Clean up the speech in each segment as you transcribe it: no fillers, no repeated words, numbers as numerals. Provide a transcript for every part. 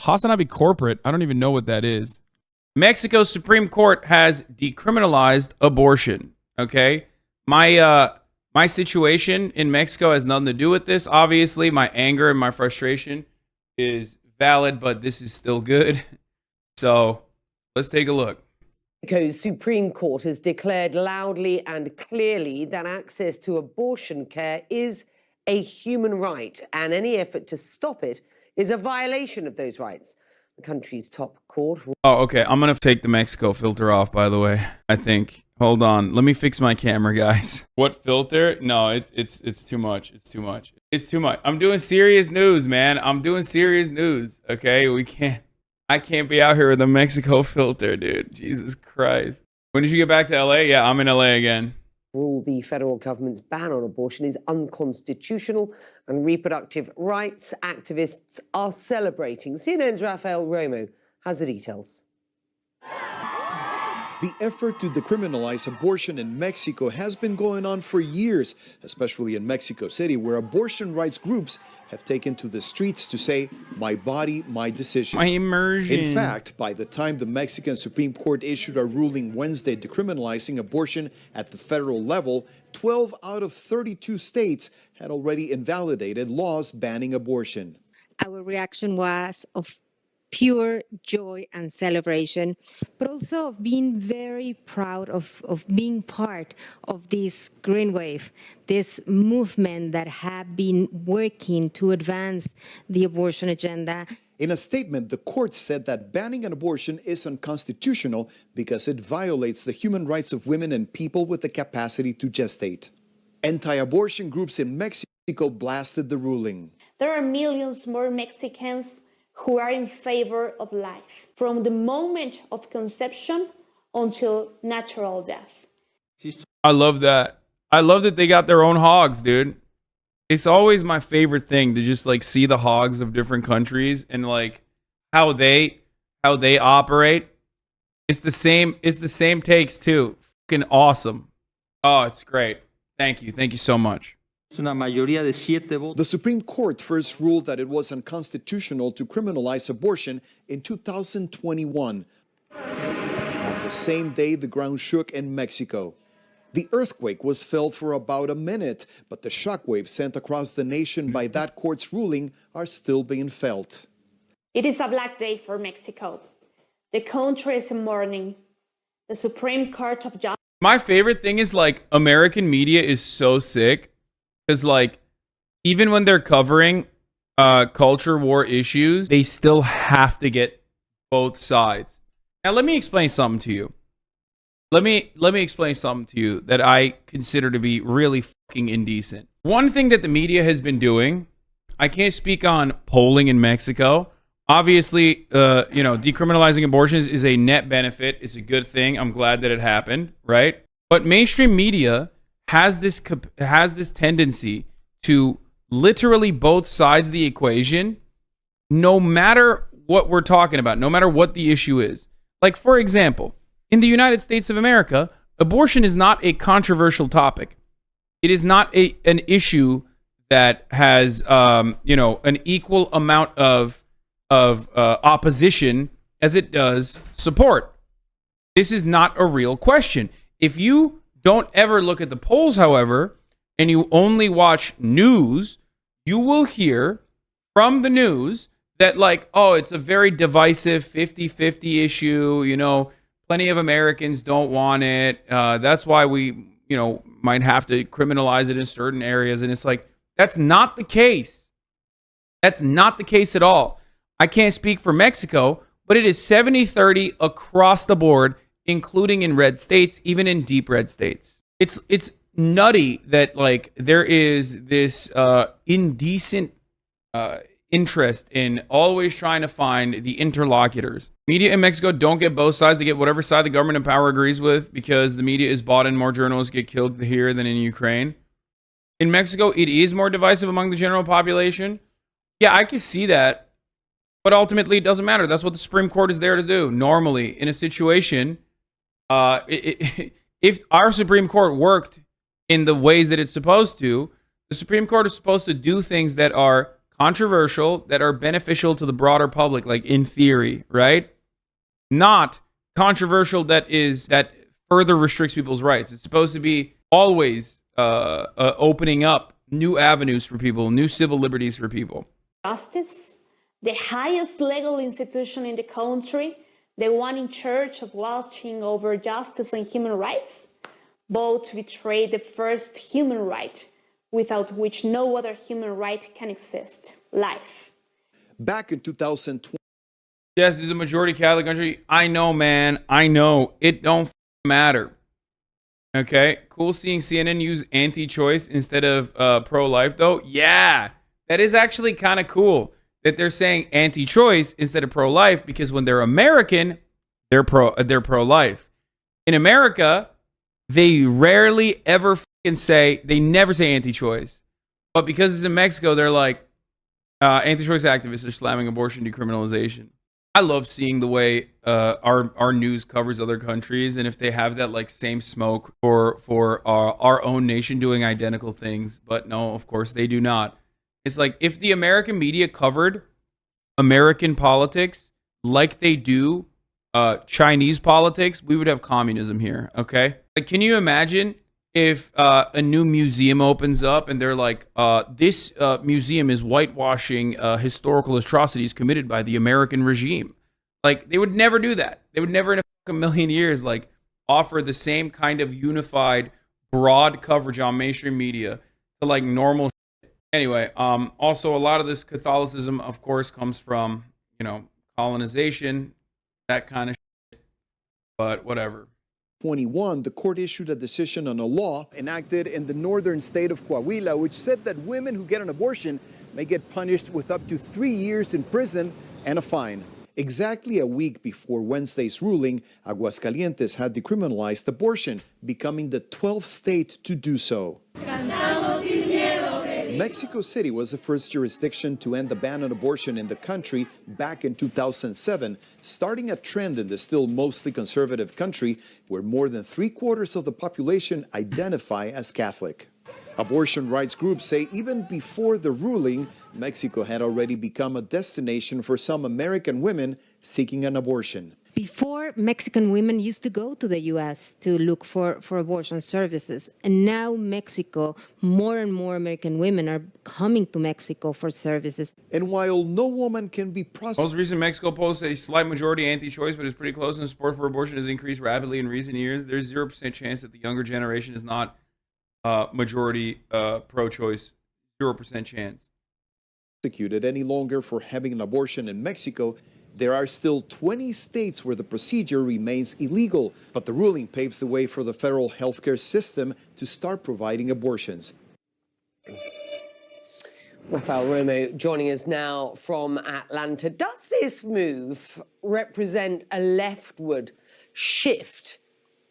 HasanAbi corporate. I don't even know what that is. Mexico's Supreme Court has decriminalized abortion. Okay, my situation in Mexico has nothing to do with this. Obviously, my anger and my frustration is valid, but this is still good. So let's take a look. Mexico's Supreme Court has declared loudly and clearly that access to abortion care is a human right, and any effort to stop it is a violation of those rights. The country's top court. Oh, okay. I'm gonna take the Mexico filter off, by the way. I think. Hold on. Let me fix my camera, guys. What filter? No, it's too much. It's too much. It's too much. I'm doing serious news, man. I'm doing serious news. Okay, I can't be out here with a Mexico filter, dude. Jesus Christ. When did you get back to LA? Yeah, I'm in LA again. Rule the federal government's ban on abortion is unconstitutional, and reproductive rights activists are celebrating. CNN's Rafael Romo has the details. The effort to decriminalize abortion in Mexico has been going on for years, especially in Mexico City, where abortion rights groups have taken to the streets to say, "My body, my decision." My immersion. In fact, by the time the Mexican Supreme Court issued a ruling Wednesday decriminalizing abortion at the federal level, 12 out of 32 states had already invalidated laws banning abortion. Our reaction was of pure joy and celebration, but also of being very proud of being part of this green wave, this movement that have been working to advance the abortion agenda. In a statement, the court said that banning an abortion is unconstitutional because it violates the human rights of women and people with the capacity to gestate. Anti-abortion groups in Mexico blasted the ruling. There are millions more Mexicans who are in favor of life, from the moment of conception until natural death. I love that. I love that they got their own hogs, dude. It's always my favorite thing to just like see the hogs of different countries and like how they operate. It's the same takes too. Fucking awesome. Oh, it's great. Thank you so much. The Supreme Court first ruled that it was unconstitutional to criminalize abortion in 2021. On the same day, the ground shook in Mexico. The earthquake was felt for about a minute, but the shockwaves sent across the nation by that court's ruling are still being felt. It is a black day for Mexico. The country is in mourning. The Supreme Court of Justice. My favorite thing is like American media is so sick. Because, like, even when they're covering culture war issues, they still have to get both sides. Now, let me explain something to you. Let me explain something to you that I consider to be really fucking indecent. One thing that the media has been doing, I can't speak on polling in Mexico. Obviously, decriminalizing abortions is a net benefit. It's a good thing. I'm glad that it happened, right? But mainstream media has this tendency to literally both sides of the equation, no matter what we're talking about, no matter what the issue is. Like, for example, in the United States of America, abortion is not a controversial topic. It is not an issue that has an equal amount of opposition as it does support. This is not a real question. If you don't ever look at the polls, however, and you only watch news, you will hear from the news that, like, oh, it's a very divisive 50-50 issue. You know, plenty of Americans don't want it. That's why we, might have to criminalize it in certain areas. And it's like, that's not the case. That's not the case at all. I can't speak for Mexico, but it is 70-30 across the board, including in red states, even in deep red states. It's nutty that like there is this indecent interest in always trying to find the interlocutors. Media in Mexico don't get both sides. They get whatever side the government in power agrees with because the media is bought and more journalists get killed here than in Ukraine. In Mexico, it is more divisive among the general population. Yeah, I can see that. But ultimately, it doesn't matter. That's what the Supreme Court is there to do. Normally, in a situation, if our Supreme Court worked in the ways that it's supposed to, the Supreme Court is supposed to do things that are controversial that are beneficial to the broader public, like in theory, right? Not controversial that further restricts people's rights. It's supposed to be always opening up new avenues for people, new civil liberties for people. Justice, the highest legal institution in the country, the one in charge of watching over justice and human rights, both betray the first human right, without which no other human right can exist: life. Back in 2020. Yes, this is a majority Catholic country. I know, man. I know. It don't matter. Okay? Cool seeing CNN use anti-choice instead of pro-life, though. Yeah. That is actually kind of cool that they're saying anti-choice instead of pro-life, because when they're American, they're pro-life. In America, they rarely ever they never say anti-choice. But because it's in Mexico, they're like, anti-choice activists are slamming abortion decriminalization. I love seeing the way our news covers other countries, and if they have that like same smoke for our own nation doing identical things. But no, of course they do not. It's like if the American media covered American politics like they do Chinese politics, we would have communism here. Okay, like can you imagine if a new museum opens up and they're like, this museum is whitewashing historical atrocities committed by the American regime? Like, they would never do that. They would never in a million years, like, offer the same kind of unified, broad coverage on mainstream media to, like, normal shit. Anyway, also, a lot of this Catholicism, of course, comes from, colonization, that kind of shit. But whatever. 2021, the court issued a decision on a law enacted in the northern state of Coahuila, which said that women who get an abortion may get punished with up to 3 years in prison and a fine. Exactly a week before Wednesday's ruling, Aguascalientes had decriminalized abortion, becoming the 12th state to do so. Mexico City was the first jurisdiction to end the ban on abortion in the country back in 2007, starting a trend in the still mostly conservative country where more than 3/4 of the population identify as Catholic. Abortion rights groups say even before the ruling, Mexico had already become a destination for some American women seeking an abortion. Before, Mexican women used to go to the U.S. to look for abortion services. And now Mexico, more and more American women are coming to Mexico for services. And while no woman can be prosecuted... Most recent Mexico polls say slight majority anti-choice, but it's pretty close, and support for abortion has increased rapidly in recent years. There's 0% chance that the younger generation is not majority pro-choice. 0% chance. ...prosecuted any longer for having an abortion in Mexico. There are still 20 states where the procedure remains illegal, but the ruling paves the way for the federal healthcare system to start providing abortions. Rafael Romo joining us now from Atlanta. Does this move represent a leftward shift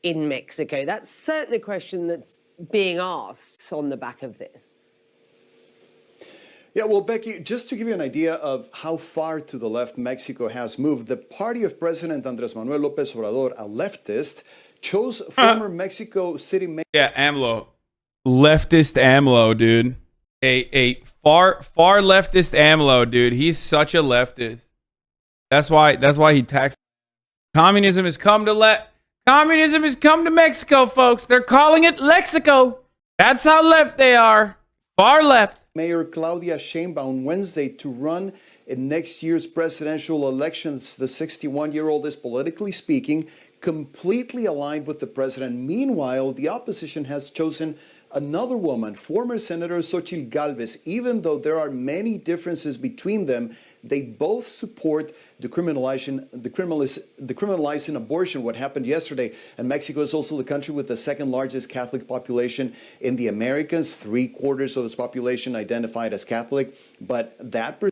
in Mexico? That's certainly a question that's being asked on the back of this. Yeah, well, Becky, just to give you an idea of how far to the left Mexico has moved, the party of President Andrés Manuel López Obrador, a leftist, chose former Mexico City Mayor... Yeah, AMLO. Leftist AMLO, dude. A far leftist AMLO, dude. He's such a leftist. That's why he taxed. Communism has come to Mexico, folks. They're calling it Lexico. That's how left they are. Far left. Mayor Claudia Sheinbaum Wednesday to run in next year's presidential elections. The 61-year-old is, politically speaking, completely aligned with the president. Meanwhile, the opposition has chosen another woman, former Senator Xochitl Gálvez. Even though there are many differences between them, they both support decriminalizing abortion, what happened yesterday. And Mexico is also the country with the second largest Catholic population in the Americas. 3/4 of its population identified as Catholic. But that...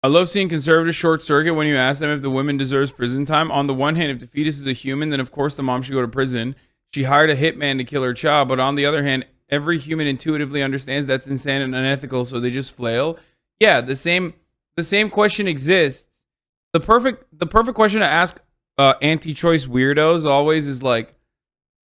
I love seeing conservatives short circuit when you ask them if the woman deserves prison time. On the one hand, if the fetus is a human, then of course the mom should go to prison. She hired a hitman to kill her child. But on the other hand, every human intuitively understands that's insane and unethical, so they just flail. Yeah, the same question exists. The perfect question to ask anti-choice weirdos always is like,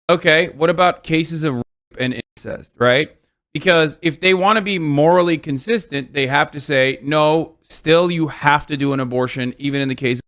okay, what about cases of rape and incest, right? Because if they want to be morally consistent, they have to say, no, still you have to do an abortion, even in the case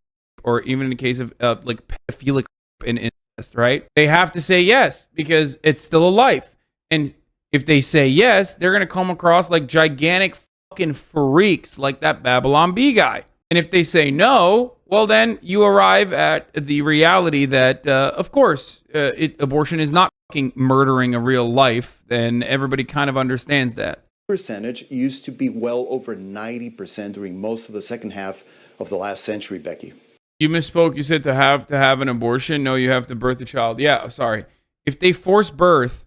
of like pedophilic and incest, right? They have to say yes because it's still a life. And if they say yes, they're going to come across like gigantic fucking freaks like that Babylon Bee guy. And if they say no, well, then you arrive at the reality that, of course, abortion is not fucking murdering a real life. Then everybody kind of understands that. Percentage used to be well over 90% during most of the second half of the last century, Becky. You misspoke. You said to have an abortion. No, you have to birth a child. Yeah, sorry. If they force birth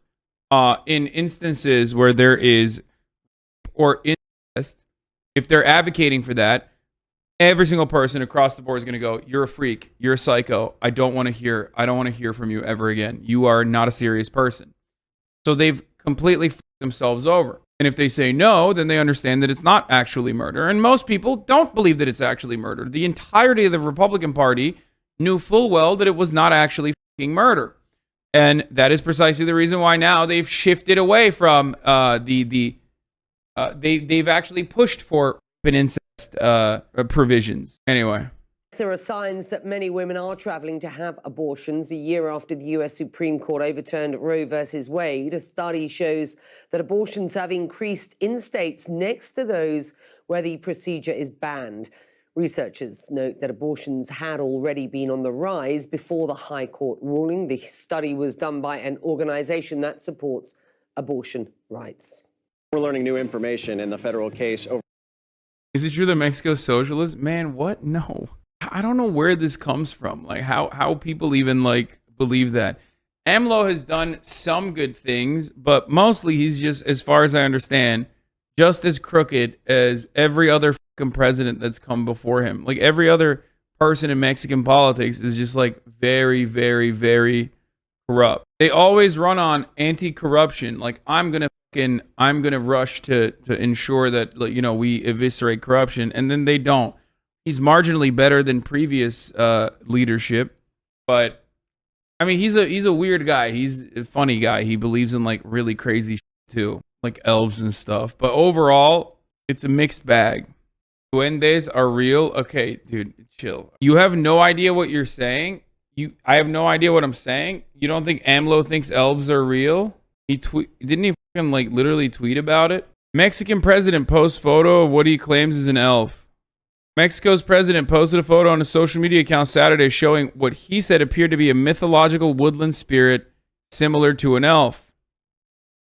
in instances where there is or incest, if they're advocating for that, every single person across the board is going to go, you're a freak, you're a psycho. I don't want to hear from you ever again. You are not a serious person. So they've completely fucked themselves over. And if they say no, then they understand that it's not actually murder. And most people don't believe that it's actually murder. The entirety of the Republican Party knew full well that it was not actually fucking murder. And that is precisely the reason why now they've shifted away from they've actually pushed for an incest provisions. Anyway. There are signs that many women are traveling to have abortions. A year after the US Supreme Court overturned Roe versus Wade, a study shows that abortions have increased in states next to those where the procedure is banned. Researchers note that abortions had already been on the rise before the High Court ruling. The study was done by an organization that supports abortion rights. We're learning new information in the federal case over. Is it true that Mexico's socialist? Man, what? No. I don't know where this comes from. Like how people even like believe that. AMLO has done some good things, but mostly he's just, as far as I understand, just as crooked as every other fucking president that's come before him. Like every other person in Mexican politics is just like very, very, very corrupt. They always run on anti-corruption. Like I'm gonna rush to ensure that, you know, we eviscerate corruption, and then they don't. He's marginally better than previous leadership, but I mean, he's a weird guy. He's a funny guy. He believes in like really crazy shit too, like elves and stuff. But overall, it's a mixed bag. Duendes are real. Okay, dude, chill. You have no idea what you're saying. I have no idea what I'm saying. You don't think AMLO thinks elves are real? Didn't he fucking like literally tweet about it? Mexican president posts photo of what he claims is an elf. Mexico's president posted a photo on his social media account Saturday showing what he said appeared to be a mythological woodland spirit similar to an elf.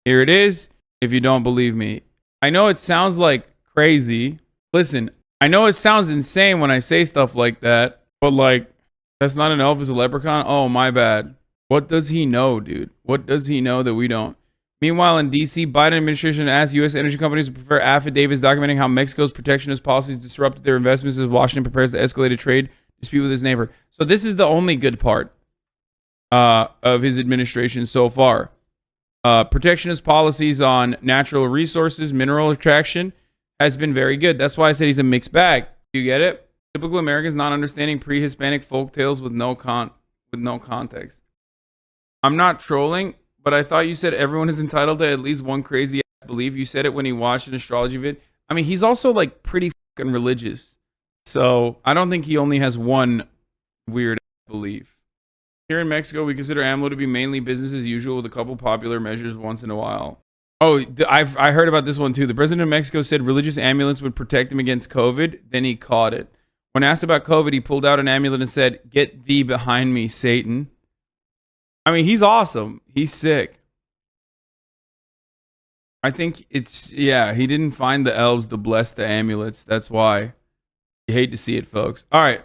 Here it is, if you don't believe me. I know it sounds like crazy. Listen, I know it sounds insane when I say stuff like that, but like, that's not an elf, it's a leprechaun? Oh, my bad. What does he know, dude? What does he know that we don't? Meanwhile, in D.C., Biden administration asked U.S. energy companies to prepare affidavits documenting how Mexico's protectionist policies disrupted their investments as Washington prepares to escalate a trade dispute with his neighbor. So this is the only good part of his administration so far. Protectionist policies on natural resources, mineral extraction has been very good. That's why I said he's a mixed bag. You get it? Typical Americans not understanding pre-Hispanic folk tales with no context. I'm not trolling. But I thought you said everyone is entitled to at least one crazy ass belief. You said it when he watched an astrology vid. I mean, he's also like pretty fucking religious. So I don't think he only has one weird ass belief. Here in Mexico, we consider AMLO to be mainly business as usual with a couple popular measures once in a while. Oh, I heard about this one too. The president of Mexico said religious amulets would protect him against COVID. Then he caught it. When asked about COVID, he pulled out an amulet and said, "Get thee behind me, Satan." I mean, he's awesome. He's sick. I think he didn't find the elves to bless the amulets. That's why. You hate to see it, folks. All right.